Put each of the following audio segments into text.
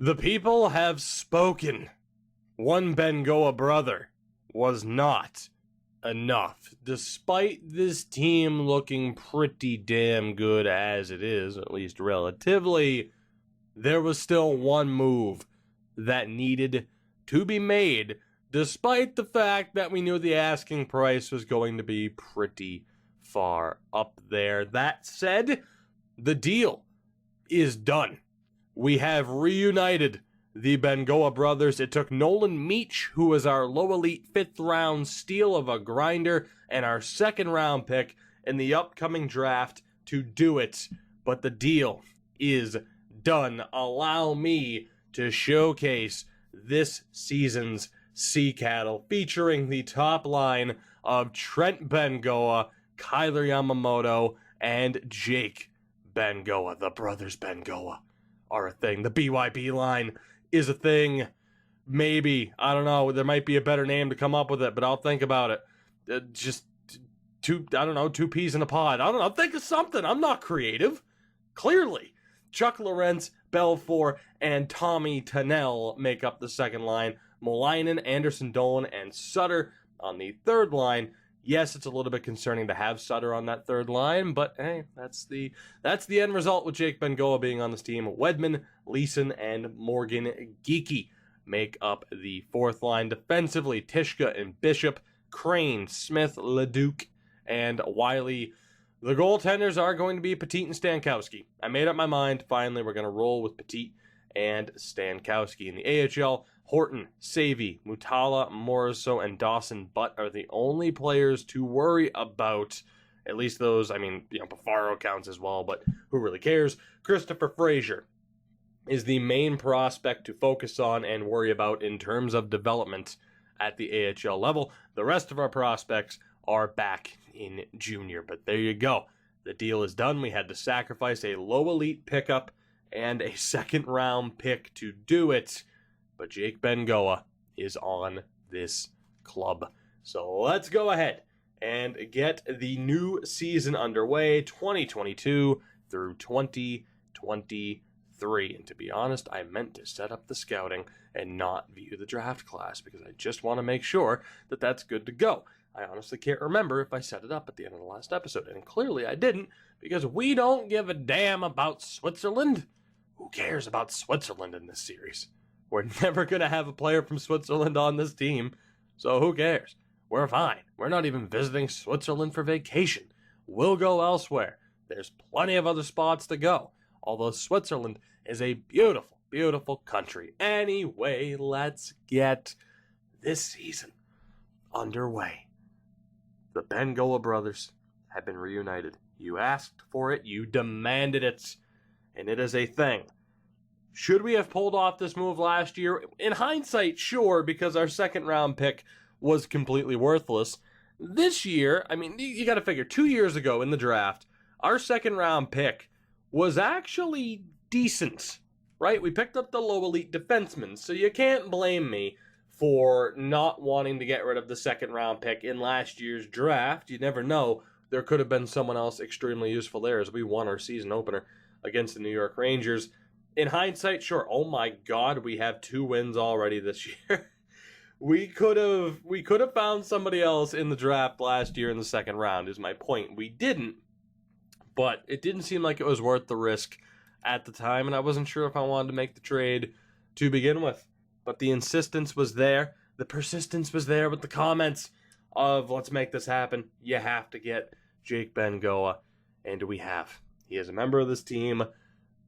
The people have spoken. One Bengoa brother was not enough. Despite this team looking pretty damn good as it is, at least relatively, there was still one move that needed to be made, despite the fact that we knew the asking price was going to be pretty far up there. That said, the deal is done. We have reunited the Bengoa brothers. It took Nolan Meach, who was our low elite 5th round steal of a grinder and our 2nd round pick in the upcoming draft to do it. But the deal is done. Allow me to showcase this season's Sea Cattle, featuring the top line of Trent Bengoa, Kyler Yamamoto, and Jake Bengoa. The brothers Bengoa are a thing. The BYB line is a thing. Maybe. I don't know. There might be a better name to come up with it, but I'll think about it. Just two peas in a pod. I don't know. Think of something. I'm not creative. Clearly. Chuck Lorentz, Belfour, and Tommy Tunnell make up the second line. Molainen, Anderson Dolan, and Sutter on the third line. Yes, it's a little bit concerning to have Sutter on that third line, but hey, that's the end result with Jake Bengoa being on this team. Wedman, Leeson, and Morgan Geekie make up the fourth line. Defensively, Tishka and Bishop, Crane, Smith, Leduc, and Wiley. The goaltenders are going to be Petit and Stankowski. I made up my mind. Finally, we're going to roll with Petit and Stankowski. In the AHL, Horton, Savy, Mutala, Moriso, and Dawson Butt are the only players to worry about. At least those, Bafaro counts as well, but who really cares? Christopher Frazier is the main prospect to focus on and worry about in terms of development at the AHL level. The rest of our prospects are back in junior, but there you go. The deal is done. We had to sacrifice a low elite pickup and a 2nd round pick to do it. But Jake Bengoa is on this club. So let's go ahead and get the new season underway, 2022 through 2023. And to be honest, I meant to set up the scouting and not view the draft class because I just want to make sure that that's good to go. I honestly can't remember if I set it up at the end of the last episode, and clearly I didn't, because we don't give a damn about Switzerland. Who cares about Switzerland in this series? We're never going to have a player from Switzerland on this team, so who cares? We're fine. We're not even visiting Switzerland for vacation. We'll go elsewhere. There's plenty of other spots to go, although Switzerland is a beautiful, beautiful country. Anyway, let's get this season underway. The Bengoa brothers have been reunited. You asked for it, you demanded it, and it is a thing. Should we have pulled off this move last year? In hindsight, sure, because our 2nd round pick was completely worthless. This year, you got to figure, 2 years ago in the draft, our 2nd round pick was actually decent, right? We picked up the low elite defenseman, so you can't blame me for not wanting to get rid of the 2nd round pick in last year's draft. You never know. There could have been someone else extremely useful there as we won our season opener against the New York Rangers. In hindsight, sure. Oh my God, we have 2 wins already this year. We could have found somebody else in the draft last year in the 2nd round, is my point. We didn't, but it didn't seem like it was worth the risk at the time, and I wasn't sure if I wanted to make the trade to begin with. But the insistence was there. The persistence was there with the comments of, let's make this happen. You have to get Jake Bengoa. And we have. He is a member of this team.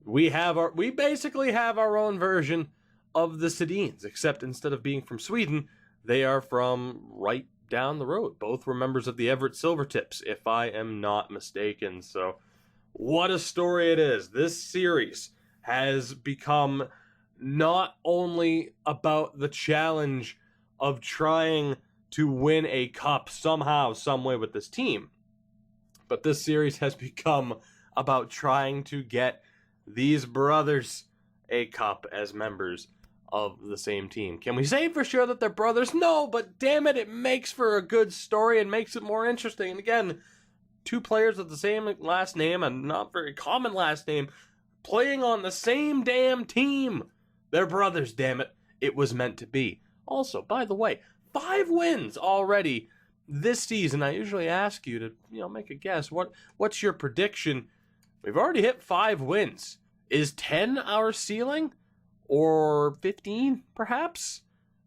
We basically have our own version of the Sedins, except instead of being from Sweden, they are from right down the road. Both were members of the Everett Silvertips, if I am not mistaken. So, what a story it is. This series has become not only about the challenge of trying to win a cup somehow, some way with this team, but this series has become about trying to get these brothers a cup as members of the same team. Can we say for sure that they're brothers? No, but damn it, it makes for a good story and makes it more interesting. And again, 2 players with the same last name, and not very common last name, playing on the same damn team. They're brothers, damn it. It was meant to be. Also, by the way, 5 wins already this season. I usually ask you to, make a guess. What's your prediction? We've already hit 5 wins. Is 10 our ceiling? Or 15, perhaps?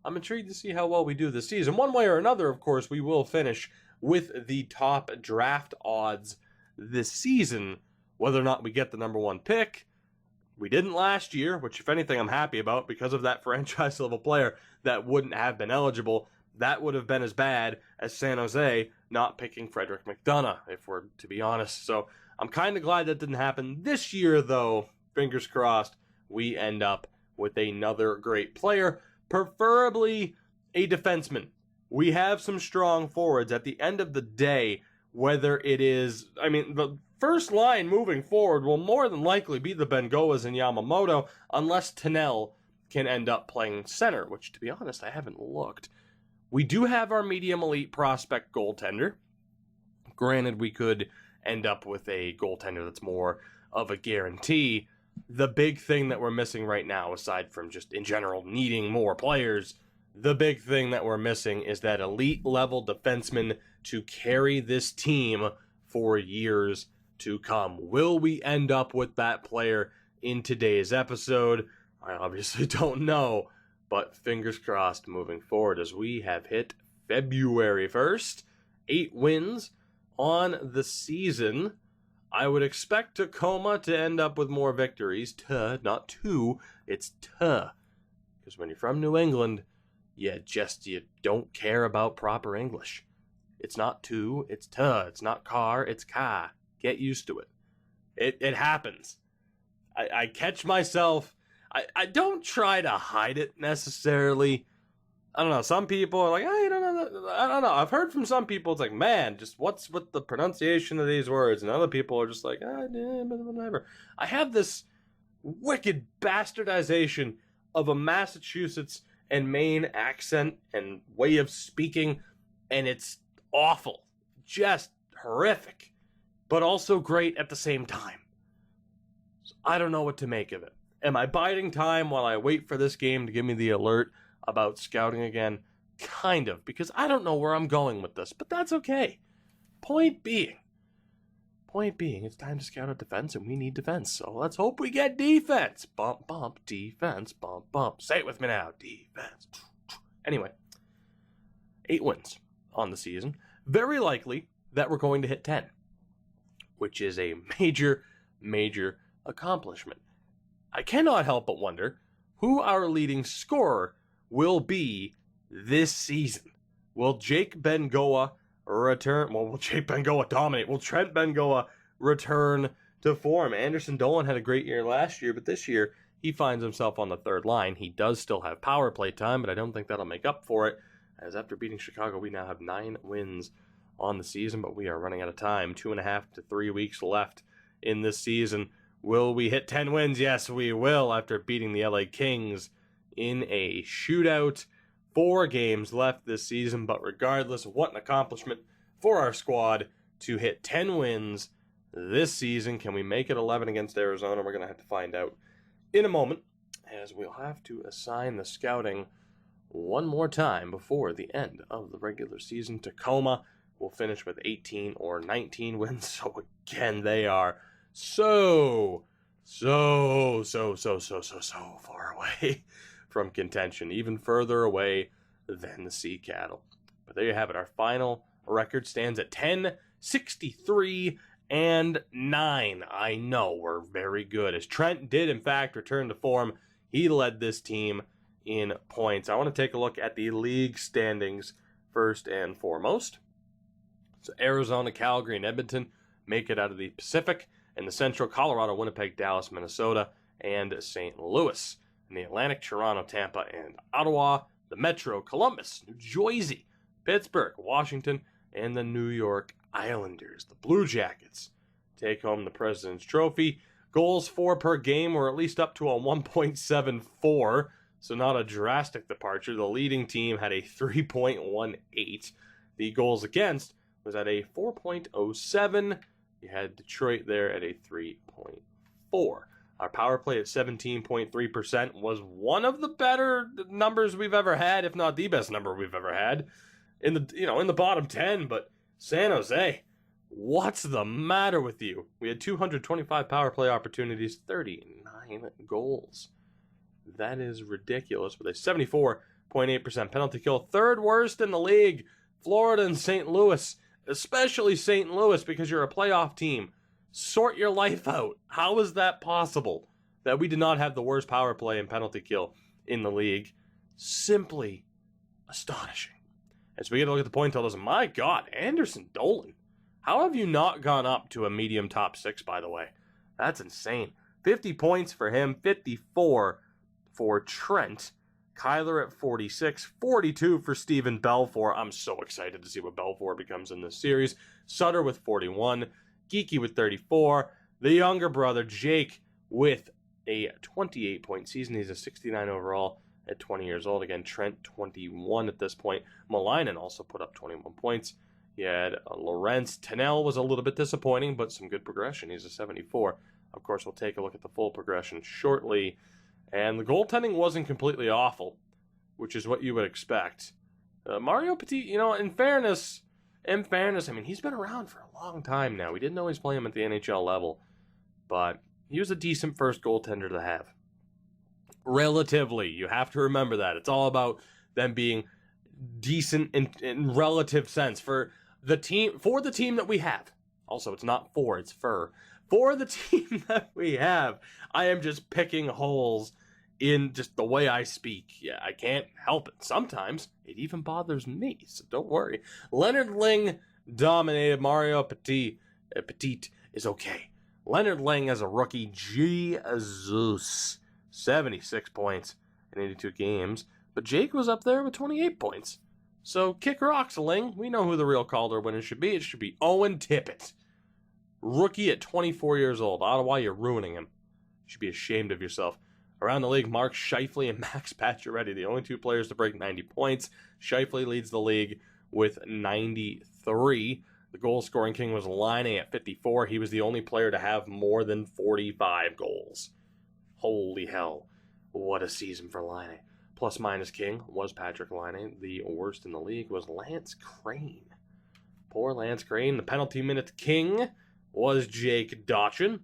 I'm intrigued to see how well we do this season. One way or another, of course, we will finish with the top draft odds this season. Whether or not we get the number 1 pick, we didn't last year, which, if anything, I'm happy about because of that franchise-level player that wouldn't have been eligible. That would have been as bad as San Jose not picking Frederick McDonough, if we're to be honest. So I'm kind of glad that didn't happen. This year, though, fingers crossed, we end up with another great player, preferably a defenseman. We have some strong forwards. At the end of the day, whether it is, the first line moving forward will more than likely be the Bengoas and Yamamoto, unless Tennell can end up playing center, which, to be honest, I haven't looked. We do have our medium elite prospect goaltender. Granted, we could end up with a goaltender that's more of a guarantee. The big thing that we're missing right now, aside from just in general needing more players, the big thing that we're missing is that elite level defenseman to carry this team for years to come. Will we end up with that player in today's episode? I obviously don't know, but fingers crossed moving forward as we have hit February 1st. 8 wins on the season. I would expect Tacoma to end up with more victories. Not 2, it's Because when you're from New England, you don't care about proper English. It's not 2, it's It's not car, it's ka. Get used to it. It happens. I catch myself. I don't try to hide it necessarily. I don't know. Some people are like, I don't know. I've heard from some people, it's like, man, just what's with the pronunciation of these words? And other people are just like, whatever. I have this wicked bastardization of a Massachusetts and Maine accent and way of speaking, and it's awful. Just horrific. But also great at the same time. So I don't know what to make of it. Am I biding time while I wait for this game to give me the alert about scouting again? Kind of, because I don't know where I'm going with this, but that's okay. Point being, it's time to scout out defense, and we need defense. So let's hope we get defense. Bump, bump, defense, bump, bump. Say it with me now, defense. Anyway, 8 wins on the season. Very likely that we're going to hit 10, which is a major, major accomplishment. I cannot help but wonder who our leading scorer will be this season. Will Jake Bengoa return? Well, will Jake Bengoa dominate? Will Trent Bengoa return to form? Anderson Dolan had a great year last year, but this year he finds himself on the 3rd line. He does still have power play time, but I don't think that'll make up for it, as after beating Chicago, we now have 9 wins on the season, but we are running out of time. 2.5 to 3 weeks left in this season. Will we hit 10 wins? Yes, we will, after beating the LA Kings in a shootout. 4 games left this season, but regardless, what an accomplishment for our squad to hit 10 wins this season. Can we make it 11 against Arizona? We're going to have to find out in a moment, as we'll have to assign the scouting one more time before the end of the regular season. Tacoma will finish with 18 or 19 wins, so again, they are so far away from contention, even further away than the Sea Cattle. But there you have it. Our final record stands at 10-63-9. I know we're very good, as Trent did in fact return to form. He led this team in points. I want to take a look at the league standings first and foremost. So Arizona, Calgary, and Edmonton make it out of the Pacific. In the Central, Colorado, Winnipeg, Dallas, Minnesota, and St. Louis. In the Atlantic, Toronto, Tampa, and Ottawa. The Metro, Columbus, New Jersey, Pittsburgh, Washington, and the New York Islanders. The Blue Jackets take home the President's Trophy. Goals for per game were at least up to a 1.74, so not a drastic departure. The leading team had a 3.18. The goals against was at a 4.07. You had Detroit there at a 3.4. Our power play at 17.3% was one of the better numbers we've ever had, if not the best number we've ever had, in the bottom 10. But San Jose, what's the matter with you? We had 225 power play opportunities, 39 goals. That is ridiculous. With a 74.8% penalty kill, third worst in the league. Florida and St. Louis, especially St. Louis, because you're a playoff team. Sort your life out. How is that possible that we did not have the worst power play and penalty kill in the league? Simply astonishing. As we get a look at the point totals, my God, Anderson Dolan. How have you not gone up to a medium top 6, by the way? That's insane. 50 points for him, 54 for Trent. Kyler at 46, 42 for Steven Belfour. I'm so excited to see what Belfour becomes in this series. Sutter with 41. Geeky with 34. The younger brother, Jake, with a 28-point season. He's a 69 overall at 20 years old. Again, Trent, 21 at this point. Malainen also put up 21 points. He had Lorentz. Tennell was a little bit disappointing, but some good progression. He's a 74. Of course, we'll take a look at the full progression shortly. And the goaltending wasn't completely awful, which is what you would expect. Mario Petit, in fairness, I mean, he's been around for a long time now. We didn't always play him at the NHL level, but he was a decent first goaltender to have. Relatively, you have to remember that. It's all about them being decent in relative sense for the team that we have. Also, it's not for, it's for. For the team that we have, I am just picking holes in just the way I speak. Yeah, I can't help it. Sometimes it even bothers me, so don't worry. Leonard Ling dominated. Mario Petit is okay. Leonard Ling as a rookie, Jesus, 76 points in 82 games. But Jake was up there with 28 points. So kick rocks, Ling. We know who the real Calder winner should be. It should be Owen Tippett. Rookie at 24 years old. Ottawa, you're ruining him. You should be ashamed of yourself. Around the league, Mark Scheifele and Max Pacioretty, the only two players to break 90 points. Scheifele leads the league with 93. The goal-scoring king was Laine at 54. He was the only player to have more than 45 goals. Holy hell. What a season for Laine. Plus-minus king was Patrick Laine. The worst in the league was Lance Crane. Poor Lance Crane. The penalty minute king was Jake Dotchin,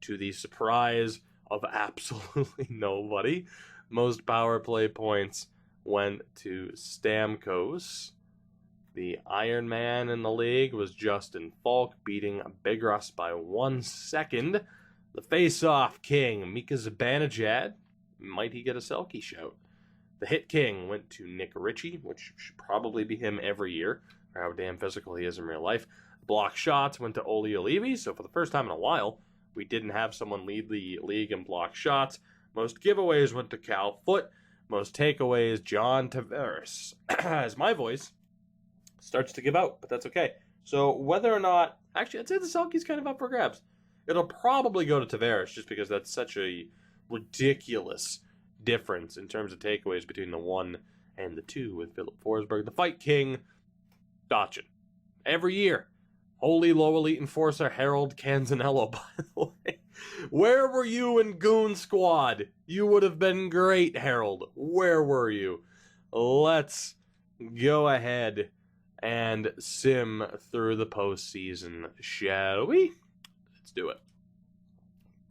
to the surprise of absolutely nobody. Most power play points went to Stamkos. The Iron Man in the league was Justin Falk, beating Big Russ by 1 second. The face-off king, Mika Zibanejad. Might he get a Selke shout? The hit king went to Nick Ritchie, which should probably be him every year, for how damn physical he is in real life. Block shots went to Oli Olivi, so for the first time in a while, we didn't have someone lead the league in block shots. Most giveaways went to Cal Foote. Most takeaways, John Tavares. As my voice starts to give out, but that's okay. So whether or not... Actually, I'd say the Selke's kind of up for grabs. It'll probably go to Tavares, just because that's such a ridiculous difference in terms of takeaways between the 1 and the 2 with Philip Forsberg. The Fight King, Dotchin. Every year. Holy low elite enforcer Harold Canzanello, by the way. Where were you in Goon Squad? You would have been great, Harold. Where were you? Let's go ahead and sim through the postseason, shall we? Let's do it.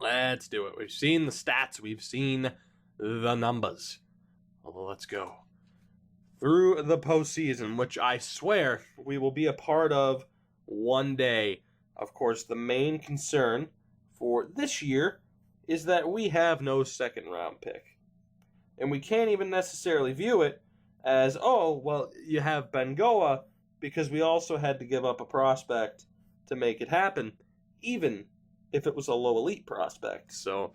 Let's do it. We've seen the stats. We've seen the numbers. Let's go. Through the postseason, which I swear we will be a part of one day. Of course, the main concern for this year is that we have no second round pick. And we can't even necessarily view it as, oh, well, you have Bengoa, because we also had to give up a prospect to make it happen, even if it was a low elite prospect. So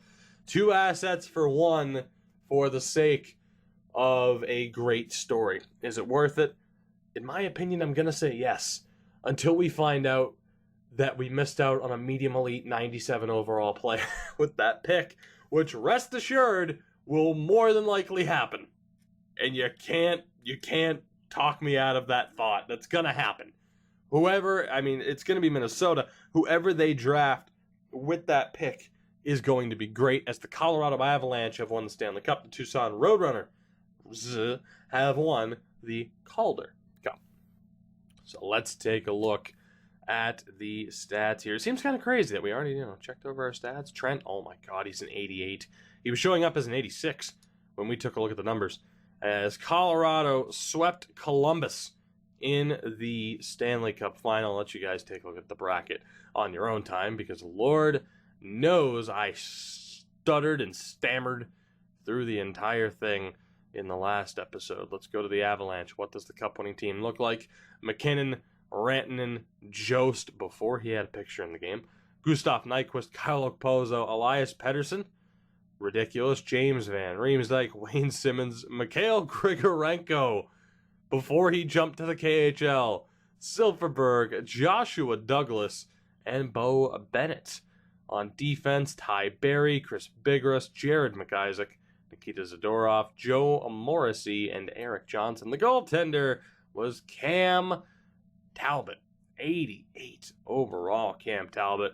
2 assets for 1 for the sake of a great story. Is it worth it? In my opinion, I'm going to say yes. Until we find out that we missed out on a medium elite 97 overall player with that pick, which, rest assured, will more than likely happen. And you can't talk me out of that thought. That's going to happen. It's going to be Minnesota. Whoever they draft with that pick is going to be great, as the Colorado Avalanche have won the Stanley Cup. The Tucson Roadrunners have won the Calder Cup. So let's take a look at the stats here. It seems kind of crazy that we already, checked over our stats. Trent, oh my God, he's an 88. He was showing up as an 86 when we took a look at the numbers, as Colorado swept Columbus in the Stanley Cup final. I'll let you guys take a look at the bracket on your own time, because Lord knows I stuttered and stammered through the entire thing in the last episode. Let's go to the Avalanche. What does the cup-winning team look like? McKinnon, Rantanen, Jost, before he had a picture in the game, Gustav Nyquist, Kyle Okposo, Elias Pettersson, ridiculous, James Van Riemsdyk, Wayne Simmons, Mikhail Grigorenko, before he jumped to the KHL, Silfverberg, Joshua Douglas, and Bo Bennett. On defense, Ty Berry, Chris Bigras, Jared McIsaac, Nikita Zadorov, Joe Morrissey, and Eric Johnson. The goaltender was Cam Talbot, 88 overall, Cam Talbot.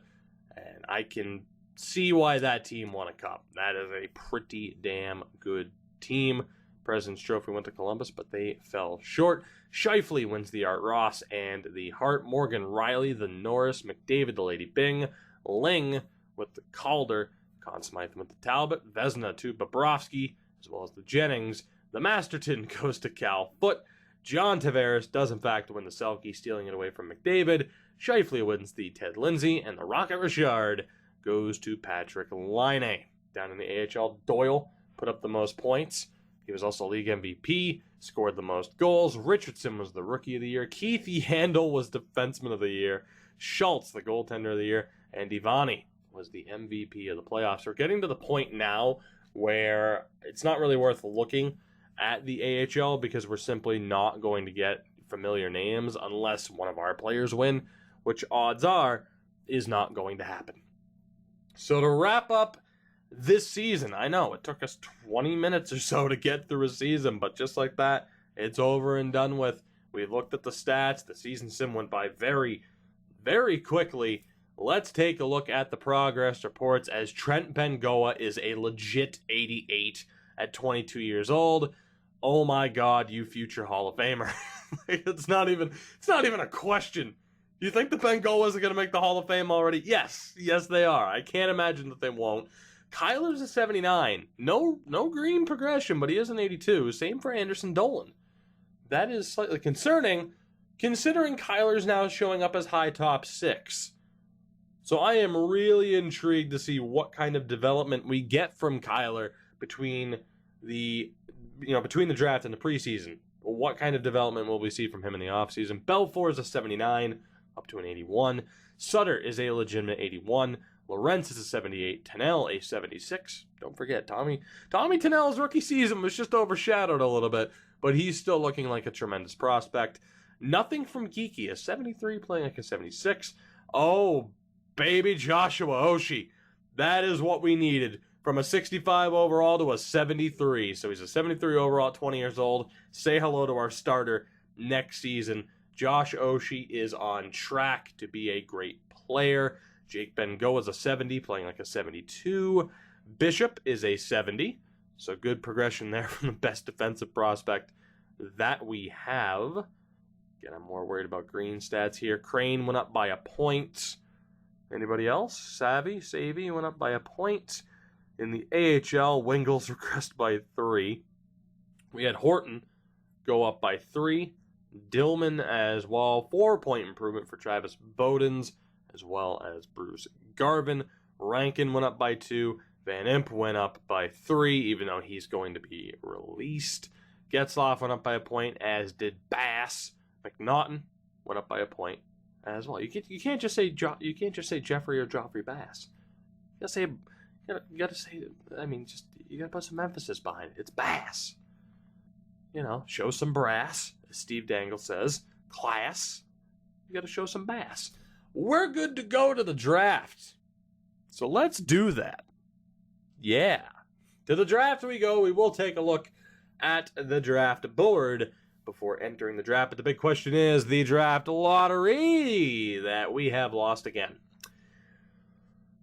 And I can see why that team won a cup. That is a pretty damn good team. President's Trophy went to Columbus, but they fell short. Scheifele wins the Art Ross and the Hart. Morgan Riley, the Norris. McDavid, the Lady Byng. Ling with the Calder. Conn Smythe with the Talbot. Vezina to Bobrovsky, as well as the Jennings. The Masterton goes to Cal Foote. John Tavares does in fact win the Selke, stealing it away from McDavid. Scheifele wins the Ted Lindsay, and the Rocket Richard goes to Patrick Laine. Down in the AHL, Doyle put up the most points. He was also league MVP, scored the most goals. Richardson was the Rookie of the Year. Keith Yandel was Defenseman of the Year. Schultz, the Goaltender of the Year. And Ivani was the MVP of the playoffs. We're getting to the point now where it's not really worth looking at the AHL, because we're simply not going to get familiar names unless one of our players win, which odds are is not going to happen. So to wrap up this season, I know it took us 20 minutes or so to get through a season, but just like that, it's over and done with. We looked at the stats. The season sim went by very, very quickly. Let's take a look at the progress reports, as Trent Bengoa is a legit 88 at 22 years old. Oh my God, you future Hall of Famer. It's not even a question. Do you think the Bengoas are going to make the Hall of Fame already? Yes, they are. I can't imagine that they won't. Kyler's a 79. No green progression, but he is an 82. Same for Anderson Dolan. That is slightly concerning, considering Kyler's now showing up as high top 6. So I am really intrigued to see what kind of development we get from Kyler between the draft and the preseason. What kind of development will we see from him in the offseason? Belfour is a 79, up to an 81. Sutter is a legitimate 81. Lorentz is a 78. Tennell a 76. Don't forget, Tommy Tennell's rookie season was just overshadowed a little bit, but he's still looking like a tremendous prospect. Nothing from Geeky, a 73 playing like a 76. Oh, baby Joshua Oshie. That is what we needed. From a 65 overall to a 73. So he's a 73 overall at 20 years old. Say hello to our starter next season. Josh Oshie is on track to be a great player. Jake Bengoa is a 70, playing like a 72. Bishop is a 70. So good progression there from the best defensive prospect that we have. Again, I'm more worried about green stats here. Crane went up by a point. Anybody else? Savvy went up by a point. In the AHL, Wingles regressed by 3. We had Horton go up by 3. Dillman as well. 4-point improvement for Travis Bodens, as well as Bruce Garvin. Rankin went up by 2. Van Imp went up by 3, even though he's going to be released. Getzlaff went up by a point, as did Bass. McNaughton went up by a point as well. You can't just say Jeffrey or Joffrey Bass. You gotta say, you gotta put some emphasis behind it. It's Bass. Show some brass, as Steve Dangle says. Class. You gotta show some bass. We're good to go to the draft. So let's do that. Yeah. To the draft we go. We will take a look at the draft board before entering the draft. But the big question is the draft lottery that we have lost again.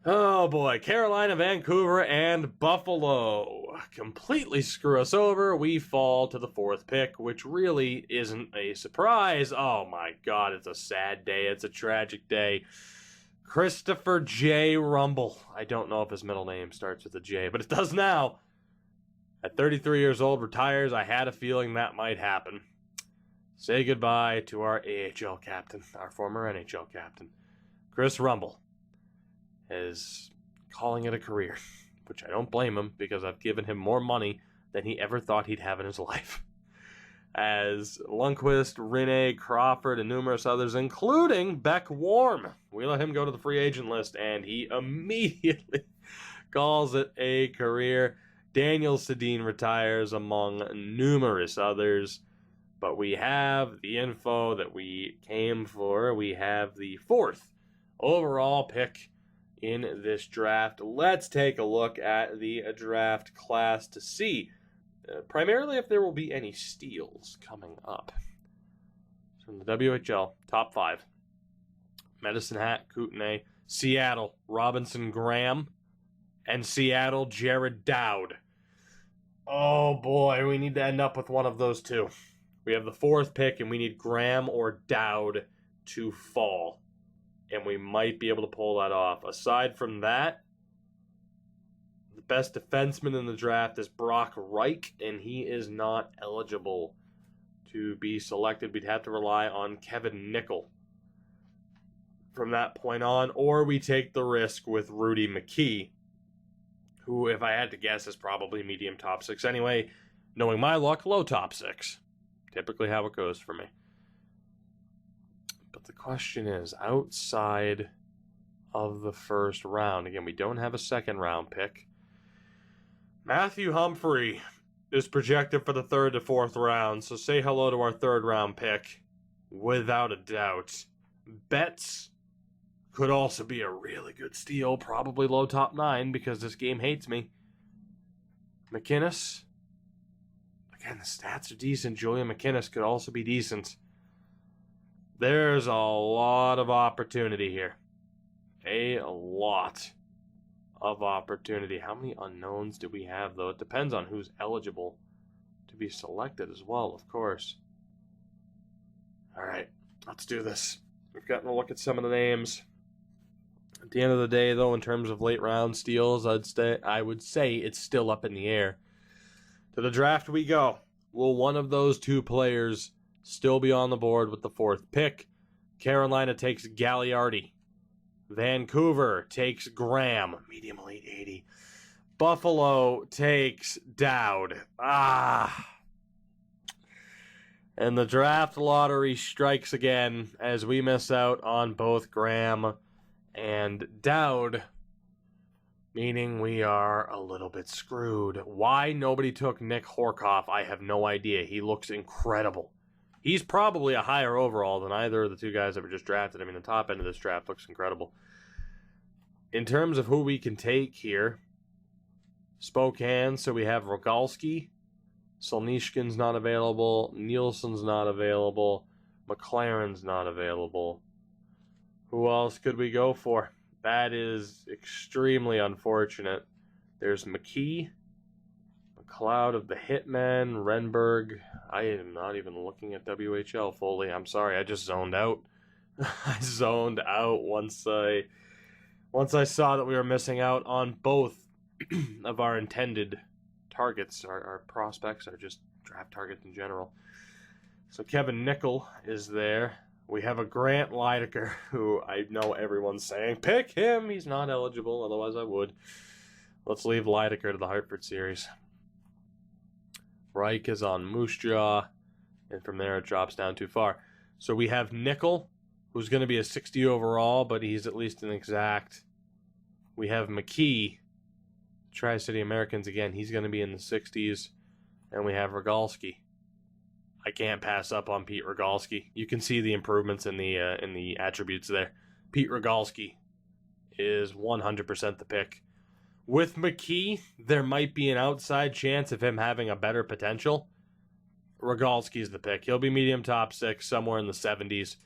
Oh boy, Carolina, Vancouver, and Buffalo completely screw us over. We fall to the 4th pick, which really isn't a surprise. Oh my god, it's a sad day. It's a tragic day. Christopher J. Rumble. I don't know if his middle name starts with a J, but it does now. At 33 years old, retires. I had a feeling that might happen. Say goodbye to our AHL captain, our former NHL captain. Chris Rumble is calling it a career, which I don't blame him because I've given him more money than he ever thought he'd have in his life. As Lundqvist, Rinne, Crawford, and numerous others, including Beck Warm, we let him go to the free agent list, and he immediately calls it a career. Daniel Sedin retires, among numerous others. But we have the info that we came for. We have the 4th overall pick in this draft. Let's take a look at the draft class to see primarily if there will be any steals coming up. From the WHL, top 5. Medicine Hat, Kootenay, Seattle, Robinson Graham, and Seattle, Jared Dowd. Oh boy, we need to end up with one of those two. We have the 4th pick, and we need Graham or Dowd to fall. And we might be able to pull that off. Aside from that, the best defenseman in the draft is Brock Reich, and he is not eligible to be selected. We'd have to rely on Kevin Nickel from that point on, or we take the risk with Rudy McKee, who, if I had to guess, is probably medium top 6 anyway. Knowing my luck, low top 6. Typically how it goes for me. But the question is, outside of the 1st round, again, we don't have a 2nd round pick. Matthew Humphrey is projected for the 3rd to 4th round, so say hello to our 3rd round pick, without a doubt. Betts could also be a really good steal, probably low top 9, because this game hates me. McInnes. Again, the stats are decent. Julian McInnes could also be decent. There's a lot of opportunity here. A lot of opportunity. How many unknowns do we have, though? It depends on who's eligible to be selected as well, of course. All right, let's do this. We've gotten a look at some of the names. At the end of the day, though, in terms of late round steals, I would say it's still up in the air. To the draft we go. Will one of those 2 players still be on the board with the 4th pick? Carolina takes Gagliardi. Vancouver takes Graham, medium elite 80. Buffalo takes Dowd. And the draft lottery strikes again as we miss out on both Graham and Dowd, meaning we are a little bit screwed. Why nobody took Nick Horkoff, I have no idea. He looks incredible. He's probably a higher overall than either of the 2 guys that were just drafted. I mean, the top end of this draft looks incredible. In terms of who we can take here, Spokane, so we have Rogalski. Solnishkin's not available. Nielsen's not available. McLaren's not available. Who else could we go for? That is extremely unfortunate. There's McKee, McLeod of the Hitmen, Renberg. I am not even looking at WHL fully. I'm sorry, I just zoned out. I zoned out once I saw that we were missing out on both of our intended targets, our prospects, our just draft targets in general. So Kevin Nickel is there. We have a Grant Leidecker, who I know everyone's saying, pick him. He's not eligible, otherwise I would. Let's leave Leidecker to the Hartford series. Reich is on Moose Jaw, and from there it drops down too far. So we have Nickel, who's going to be a 60 overall, but he's at least an exact. We have McKee, Tri-City Americans again. He's going to be in the 60s. And we have Rogalski. I can't pass up on Pete Rogalski. You can see the improvements in the attributes there. Pete Rogalski is 100% the pick. With McKee, there might be an outside chance of him having a better potential. Rogalski's the pick. He'll be medium top 6, somewhere in the 70s.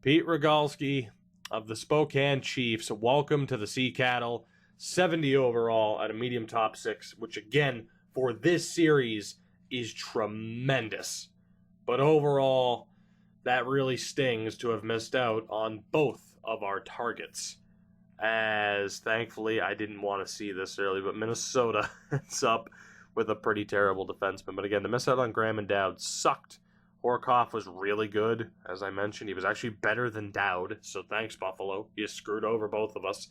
Pete Rogalski of the Spokane Chiefs. Welcome to the Sea Cattle. 70 overall at a medium top 6, which again, for this series, is tremendous. But overall, that really stings to have missed out on both of our targets. As thankfully, I didn't want to see this early, but Minnesota ends up with a pretty terrible defenseman. But again, the miss out on Graham and Dowd sucked. Horkoff was really good, as I mentioned. He was actually better than Dowd, so thanks, Buffalo. You screwed over both of us.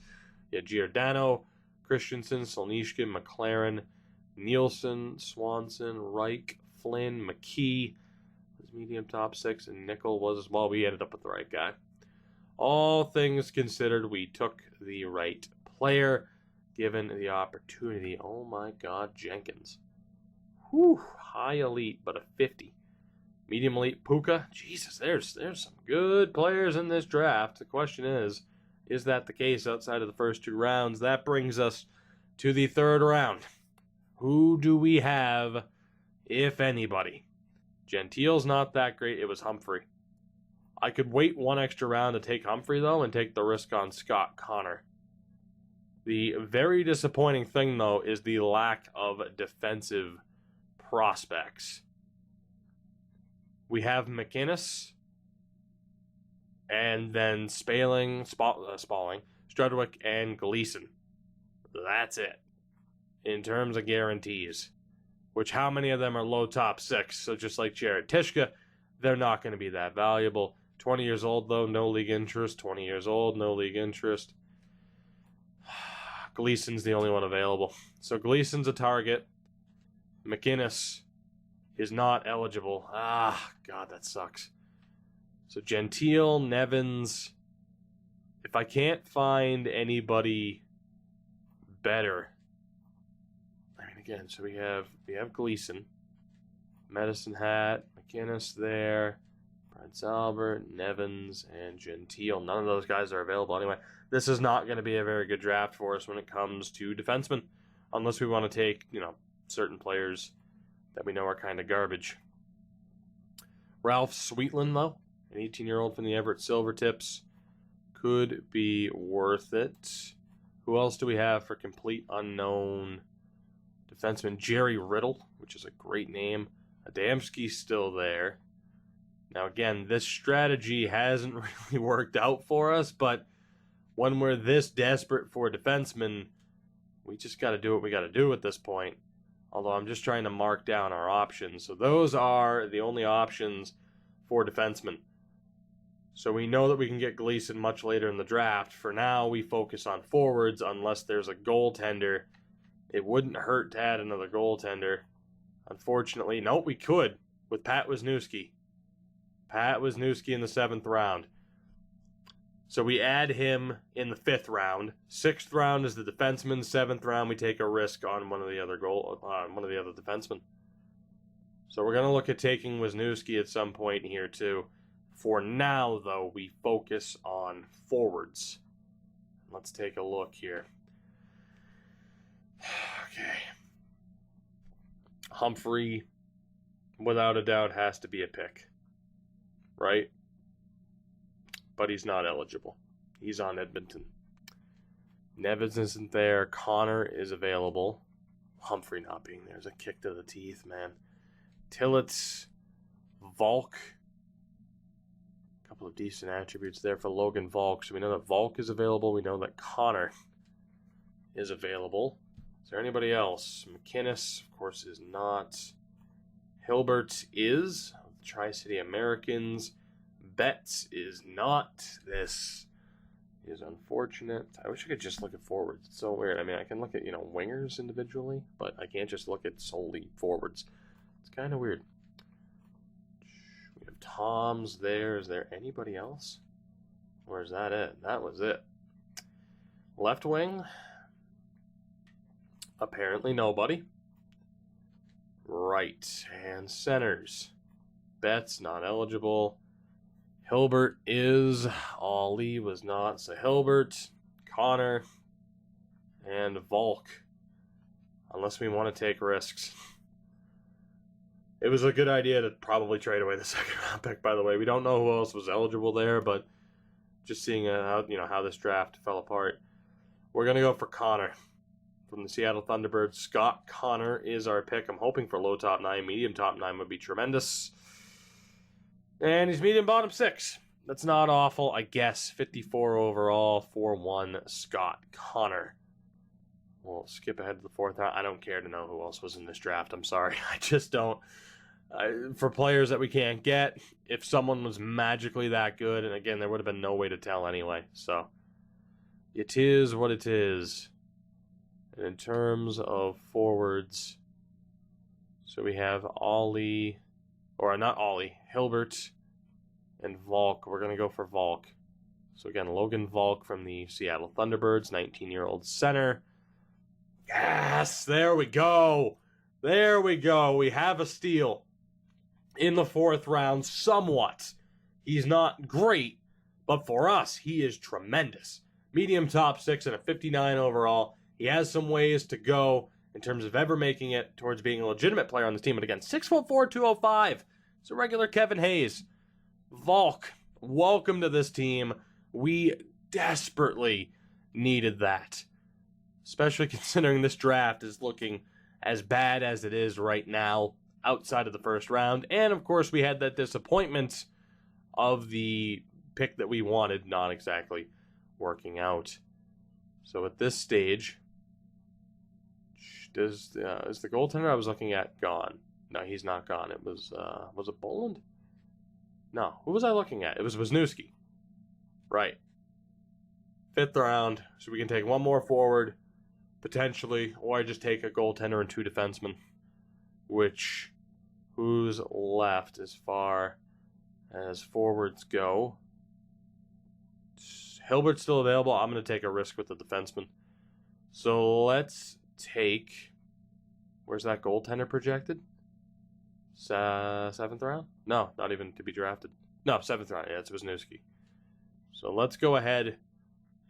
You had Giordano, Christensen, Solnishkin, McLaren, Nielsen, Swanson, Reich, Flynn, McKee was medium top 6, and Nickel was as well. We ended up with the right guy. All things considered, we took the right player, given the opportunity. Oh my God, Jenkins. Whew, high elite, but a 50. Medium elite, Puka. Jesus, there's some good players in this draft. The question is that the case outside of the first 2 rounds? That brings us to the 3rd round. Who do we have, if anybody? Gentile's not that great. It was Humphrey. I could wait 1 extra round to take Humphrey, though, and take the risk on Scott Connor. The very disappointing thing, though, is the lack of defensive prospects. We have McInnes, and then Spalling, Strudwick, and Gleason. That's it. In terms of guarantees. Which, how many of them are low top 6? So just like Jared Tishka, they're not going to be that valuable. 20 years old, though, no league interest. 20 years old, no league interest. Gleason's the only one available. So Gleason's a target. McInnes is not eligible. God, that sucks. So Gentile, Nevins. If I can't find anybody better. I mean, again, so we have Gleason. Medicine Hat, McInnes there. Prince Albert, Nevins, and Gentile. None of those guys are available anyway. This is not going to be a very good draft for us when it comes to defensemen. Unless we want to take, certain players that we know are kind of garbage. Ralph Sweetland, though, an 18-year-old from the Everett Silvertips, could be worth it. Who else do we have for complete unknown defenseman? Jerry Riddle, which is a great name. Adamski's still there. Now, again, this strategy hasn't really worked out for us, but when we're this desperate for defensemen, we just got to do what we got to do at this point. Although I'm just trying to mark down our options. So those are the only options for defensemen. So we know that we can get Gleason much later in the draft. For now, we focus on forwards unless there's a goaltender. It wouldn't hurt to add another goaltender. Unfortunately, nope, we could with Pat Wisniewski. Pat Wisniewski in the 7th round. So we add him in the 5th round. 6th round is the defenseman. 7th round, we take a risk on one of the other defensemen. So we're going to look at taking Wisniewski at some point here too. For now, though, we focus on forwards. Let's take a look here. Okay. Humphrey, without a doubt, has to be a pick. Right? But he's not eligible. He's on Edmonton. Nevins isn't there. Connor is available. Humphrey not being there is a kick to the teeth, man. Tillett, Volk. A couple of decent attributes there for Logan Volk. So we know that Volk is available. We know that Connor is available. Is there anybody else? McInnes, of course, is not. Hilbert is. Tri-City Americans. Betts is not. This is unfortunate. I wish I could just look at forwards. It's so weird. I mean, I can look at, wingers individually, but I can't just look at solely forwards. It's kind of weird. We have Tom's there. Is there anybody else? Or is that it? That was it. Left wing. Apparently nobody. Right. And centers. Betts not eligible. Hilbert is. Ollie was not. So Hilbert, Connor, and Volk. Unless we want to take risks. It was a good idea to probably trade away the 2nd round pick, by the way. We don't know who else was eligible there, but just seeing how this draft fell apart. We're going to go for Connor from the Seattle Thunderbirds. Scott Connor is our pick. I'm hoping for low top 9. Medium top 9 would be tremendous. And he's medium bottom 6. That's not awful, I guess. 54 overall, 4-1, Scott Connor. We'll skip ahead to the 4th round. I don't care to know who else was in this draft. I'm sorry. I just don't. For players that we can't get, if someone was magically that good, and again, there would have been no way to tell anyway. So, it is what it is. And in terms of forwards, so we have Hilbert and Volk. We're going to go for Volk. So again, Logan Volk from the Seattle Thunderbirds, 19-year-old center. Yes, there we go. There we go. We have a steal in the 4th round somewhat. He's not great, but for us, he is tremendous. Medium top 6 and a 59 overall. He has some ways to go in terms of ever making it towards being a legitimate player on this team. But again, 6'4", 205. It's a regular Kevin Hayes. Volk, welcome to this team. We desperately needed that. Especially considering this draft is looking as bad as it is right now outside of the 1st round. And, of course, we had that disappointment of the pick that we wanted not exactly working out. So at this stage, is the goaltender I was looking at gone? No, he's not gone. It was it Boland? No, who was I looking at? It was Wisniewski. Right. 5th round, so we can take one more forward, potentially, or I just take a goaltender and 2 defensemen. Who's left as far as forwards go? Hilbert's still available. I'm going to take a risk with the defenseman. So let's take... Where's that goaltender projected? 7th round? No, not even to be drafted. No, 7th round. Yeah, it's Wisniewski. So let's go ahead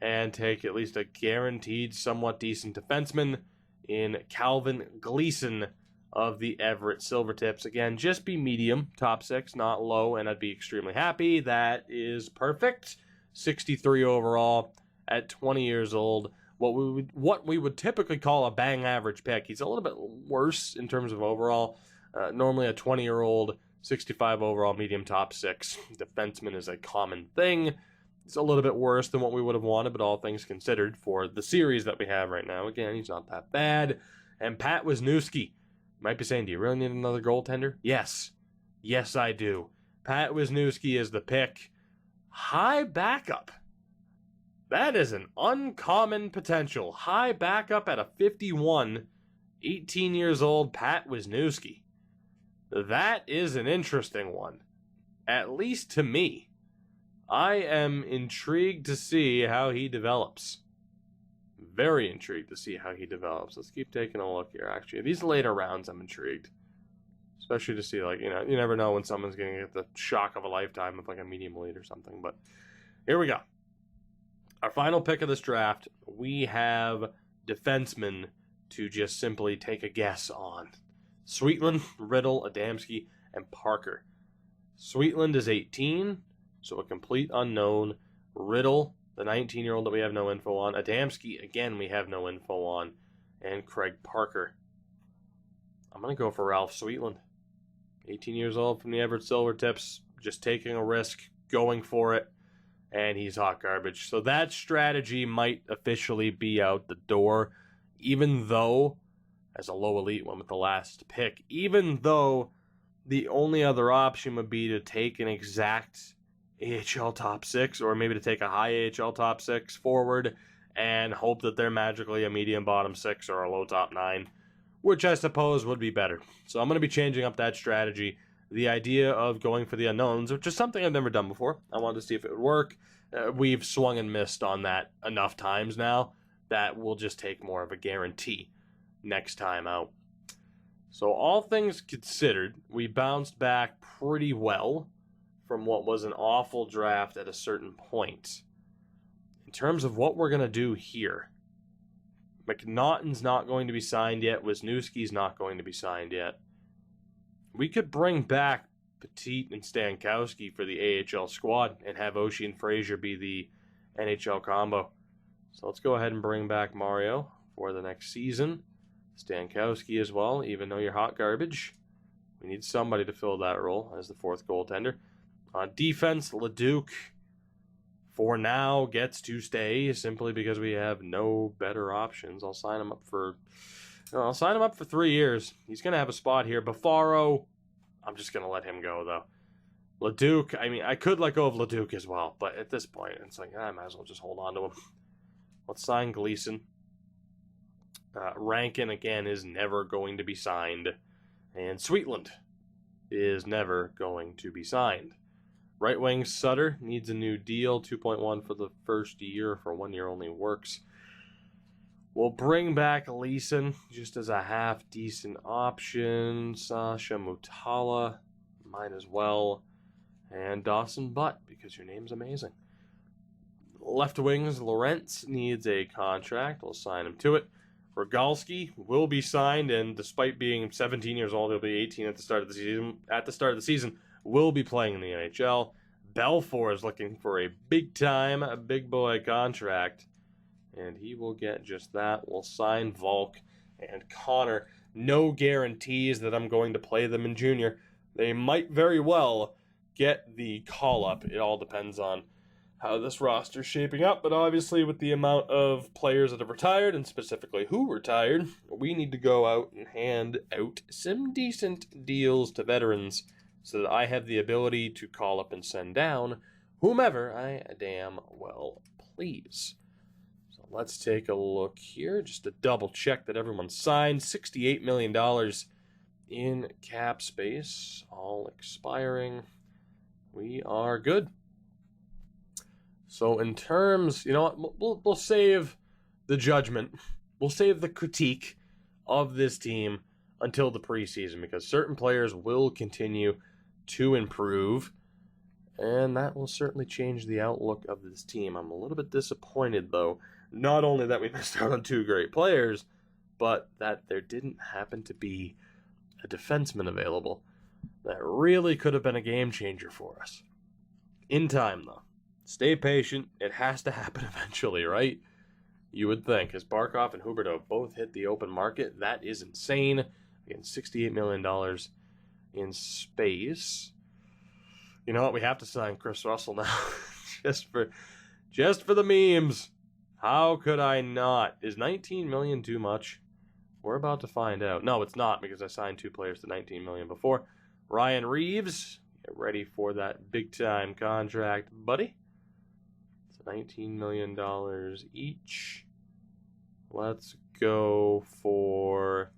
and take at least a guaranteed, somewhat decent defenseman in Calvin Gleason of the Everett Silvertips. Again, just be medium, top 6, not low, and I'd be extremely happy. That is perfect. 63 overall at 20 years old. What we would typically call a bang average pick. He's a little bit worse in terms of overall. Normally a 20-year-old, 65 overall, medium top 6 defenseman is a common thing. It's a little bit worse than what we would have wanted, but all things considered for the series that we have right now. Again, he's not that bad. And Pat Wisniewski. You might be saying, do you really need another goaltender? Yes. Yes, I do. Pat Wisniewski is the pick. High backup. That is an uncommon potential. High backup at a 51, 18 years old Pat Wisniewski. That is an interesting one. At least to me. I am intrigued to see how he develops. Very intrigued to see how he develops. Let's keep taking a look here, actually. These later rounds, I'm intrigued. Especially to see, you never know when someone's going to get the shock of a lifetime of, a medium lead or something. But here we go. Our final pick of this draft, we have defensemen to just simply take a guess on. Sweetland, Riddle, Adamski, and Parker. Sweetland is 18, so a complete unknown. Riddle, the 19-year-old that we have no info on. Adamski, again, we have no info on. And Craig Parker. I'm going to go for Ralph Sweetland. 18 years old from the Everett Silvertips, just taking a risk, going for it, and he's hot garbage. So that strategy might officially be out the door, even though, as a low elite one with the last pick, even though the only other option would be to take an exact AHL top 6, or maybe to take a high AHL top 6 forward and hope that they're magically a medium bottom 6 or a low top 9, which I suppose would be better. So I'm going to be changing up that strategy. The idea of going for the unknowns, which is something I've never done before. I wanted to see if it would work. We've swung and missed on that enough times now that we'll just take more of a guarantee next time out. So all things considered, we bounced back pretty well from what was an awful draft at a certain point. In terms of what we're going to do here, McNaughton's not going to be signed yet. Wisniewski's not going to be signed yet. We could bring back Petit and Stankowski for the AHL squad and have Oshie and Frazier be the NHL combo. So let's go ahead and bring back Mario for the next season. Stankowski as well, even though you're hot garbage. We need somebody to fill that role as the fourth goaltender. On defense, Leduc, for now, gets to stay simply because we have no better options. I'll sign him up for 3 years. He's going to have a spot here. Buffaro, I'm just going to let him go, though. Leduc, I mean, I could let go of Leduc as well, but at this point, it's like, I might as well just hold on to him. Let's sign Gleason. Rankin, again, is never going to be signed. And Sweetland is never going to be signed. Right wing Sutter needs a new deal. 2.1 for the first year. For 1 year only works. We'll bring back Leeson just as a half-decent option. Sasha Mutala, might as well. And Dawson Butt, because your name's amazing. Left wings, Lorentz needs a contract. We'll sign him to it. Rogalski will be signed, and despite being 17 years old, he'll be 18 at the start of the season. Will be playing in the NHL. Belfour is looking for a big boy contract, and he will get just that. We'll sign Volk and Connor. No guarantees that I'm going to play them in junior. They might very well get the call-up. It all depends on how this roster's shaping up, but obviously with the amount of players that have retired, and specifically who retired, we need to go out and hand out some decent deals to veterans so that I have the ability to call up and send down whomever I damn well please. So let's take a look here, just to double check that everyone's signed. $68 million in cap space, all expiring. We are good. So in terms, you know what, we'll save the judgment, we'll save the critique of this team until the preseason, because certain players will continue to improve, and that will certainly change the outlook of this team. I'm a little bit disappointed, though, not only that we missed out on 2 great players, but that there didn't happen to be a defenseman available that really could have been a game changer for us. In time, though. Stay patient. It has to happen eventually, right? You would think. As Barkov and Huberdeau both hit the open market, that is insane. Again, $68 million in space. You know what? We have to sign Chris Russell now. just for the memes. How could I not? Is $19 million too much? We're about to find out. No, it's not, because I signed 2 players to $19 million before. Ryan Reeves, get ready for that big-time contract, buddy. $19 million each. Let's go for...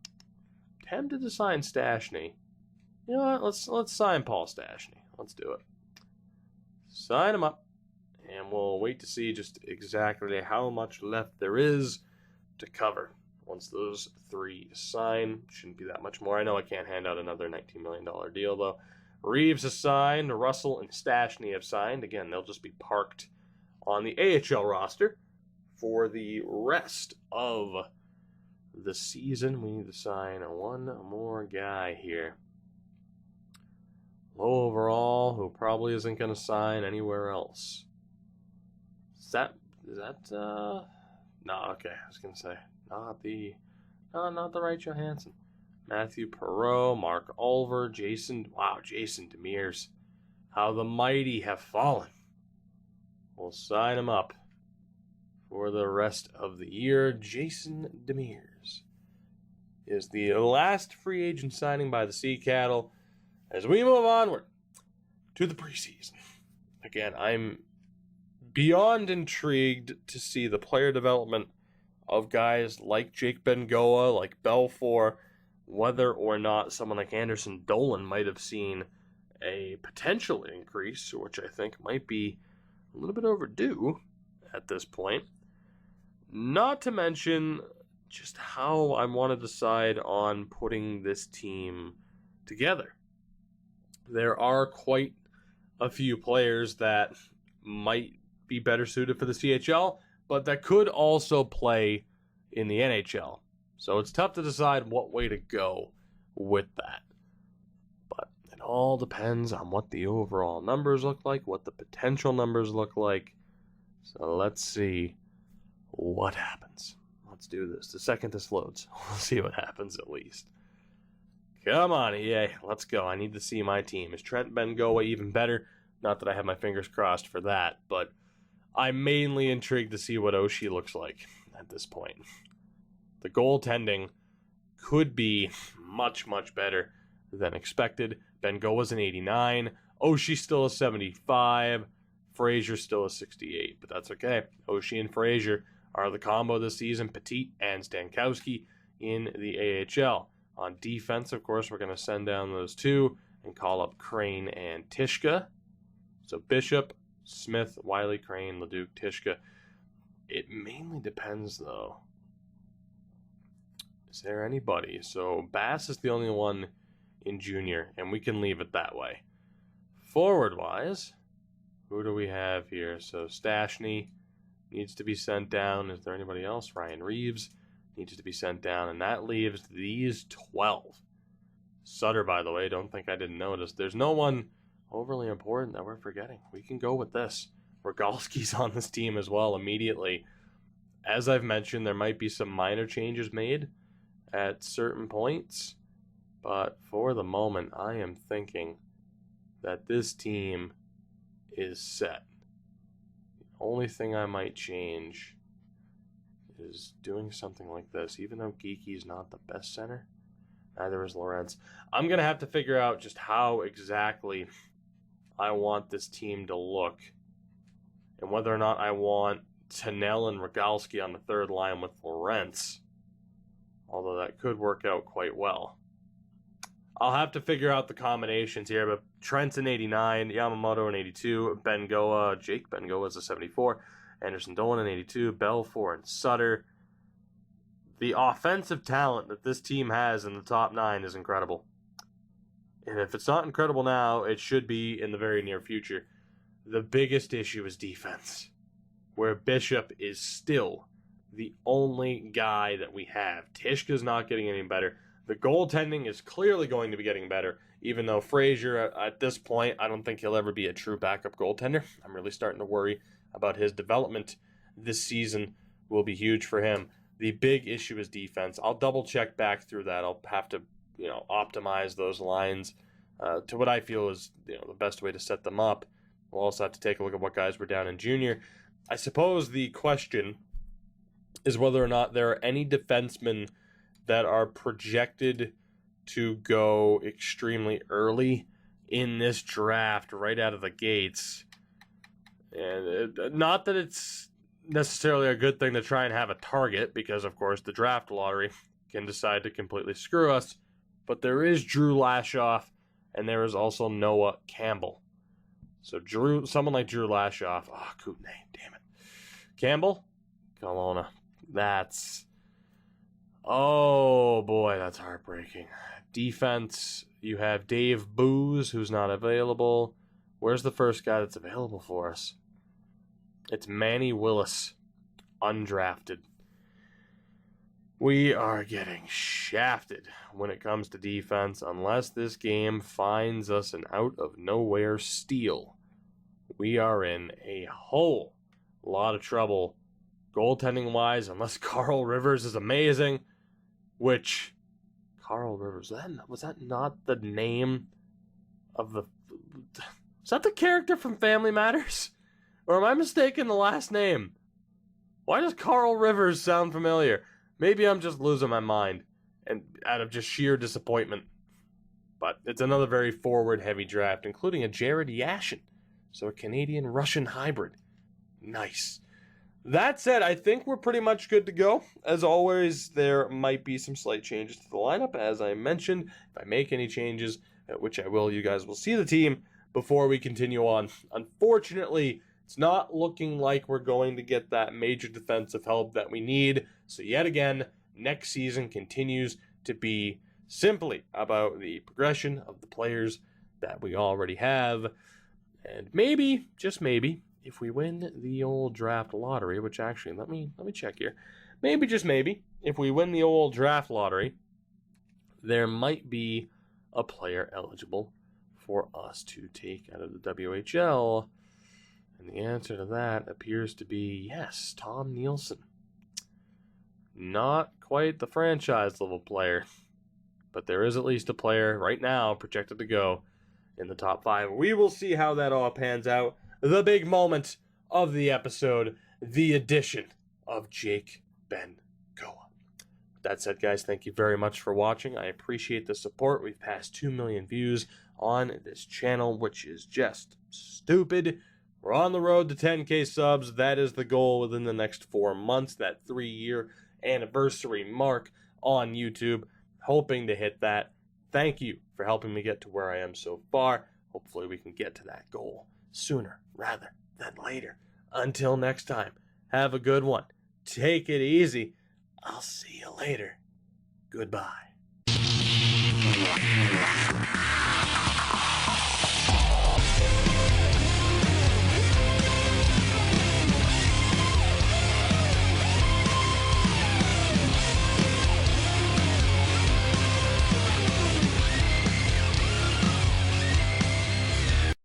tempted to sign Stastny. You know what? Let's sign Paul Stastny. Let's do it. Sign him up. And we'll wait to see just exactly how much left there is to cover. Once those 3 sign, shouldn't be that much more. I know I can't hand out another $19 million deal, though. Reeves has signed. Russell and Stastny have signed. Again, they'll just be parked on the AHL roster for the rest of the season. We need to sign 1 more guy here. Low overall, who probably isn't going to sign anywhere else. Is that no, okay, I was going to say, not the right Johansson. Matthew Perreault, Mark Ulver, Jason Demers. How the mighty have fallen. We'll sign him up for the rest of the year. Jason Demers is the last free agent signing by the Sea Cattle as we move onward to the preseason. Again, I'm beyond intrigued to see the player development of guys like Jake Bengoa, like Belfour, whether or not someone like Anderson Dolan might have seen a potential increase, which I think might be a little bit overdue at this point. Not to mention just how I want to decide on putting this team together. There are quite a few players that might be better suited for the CHL, but that could also play in the NHL. So it's tough to decide what way to go with that. But it all depends on what the overall numbers look like, what the potential numbers look like. So let's see what happens. Let's do this. The second this loads, we'll see what happens at least. Come on, EA. Let's go. I need to see my team. Is Trent Bengoa even better? Not that I have my fingers crossed for that, but I'm mainly intrigued to see what Oshie looks like at this point. The goaltending could be much, much better than expected. Bengoa's an 89. Oshie's still a 75. Frazier still a 68, but that's okay. Oshie and Frazier are the combo this season, Petit and Stankowski in the AHL. On defense, of course, we're going to send down those two and call up Crane and Tishka. So Bishop, Smith, Wiley, Crane, Leduc, Tishka. It mainly depends, though. Is there anybody? So Bass is the only one in junior, and we can leave it that way. Forward-wise, who do we have here? So Stashny needs to be sent down. Is there anybody else? Ryan Reeves needs to be sent down, and that leaves these 12. Sutter, by the way, don't think I didn't notice. There's no one overly important that we're forgetting. We can go with this. Rogalski's on this team as well immediately. As I've mentioned, there might be some minor changes made at certain points, but for the moment, I am thinking that this team is set. The only thing I might change is doing something like this. Even though Geeky's not the best center, neither is Lorentz. I'm going to have to figure out just how exactly I want this team to look and whether or not I want Tannell and Rogalski on the third line with Lorentz, although that could work out quite well. I'll have to figure out the combinations here, but Trent's an 89, Yamamoto an 82, Jake Bengoa is a 74, Anderson Dolan an 82, Belfour and Sutter. The offensive talent that this team has in the top 9 is incredible. And if it's not incredible now, it should be in the very near future. The biggest issue is defense, where Bishop is still the only guy that we have. Tishka's not getting any better. The goaltending is clearly going to be getting better, even though Frazier, at this point, I don't think he'll ever be a true backup goaltender. I'm really starting to worry about his development. This season will be huge for him. The big issue is defense. I'll double-check back through that. I'll have to, optimize those lines to what I feel is, the best way to set them up. We'll also have to take a look at what guys were down in junior. I suppose the question is whether or not there are any defensemen that are projected to go extremely early in this draft right out of the gates. And not that it's necessarily a good thing to try and have a target, because, of course, the draft lottery can decide to completely screw us. But there is Drew Lashoff, and there is also Noah Campbell. So someone like Drew Lashoff, cool name, damn it. Campbell, Kelowna. Oh boy, that's heartbreaking. Defense, you have Dave Booz, who's not available. Where's the first guy that's available for us? It's Manny Willis, undrafted. We are getting shafted when it comes to defense unless this game finds us an out-of-nowhere steal. We are in a whole lot of trouble goaltending-wise, unless Carl Rivers is amazing, which Carl Rivers, was that not the name of the... Is that the character from Family Matters? Or am I mistaken the last name? Why does Carl Rivers sound familiar? Maybe I'm just losing my mind and out of just sheer disappointment. But it's another very forward-heavy draft, including a Jared Yashin. So a Canadian-Russian hybrid. Nice. That said, I think we're pretty much good to go. As always, there might be some slight changes to the lineup. As I mentioned, if I make any changes, which I will, you guys will see the team before we continue on. Unfortunately, it's not looking like we're going to get that major defensive help that we need. So yet again, next season continues to be simply about the progression of the players that we already have. And maybe, just maybe, if we win the old draft lottery, which actually, let me check here. Maybe, just maybe, if we win the old draft lottery, there might be a player eligible for us to take out of the WHL? And the answer to that appears to be yes, Tom Nielsen. Not quite the franchise level player, but there is at least a player right now projected to go in the top 5. We will see how that all pans out. The big moment of the episode, the addition of Jake Ben-Goa. That said, guys, thank you very much for watching. I appreciate the support. We've passed 2 million views on this channel, which is just stupid. We're on the road to 10K subs. That is the goal within the next 4 months, that 3-year anniversary mark on YouTube. Hoping to hit that. Thank you for helping me get to where I am so far. Hopefully we can get to that goal sooner rather than later. Until next time, have a good one. Take it easy. I'll see you later. Goodbye.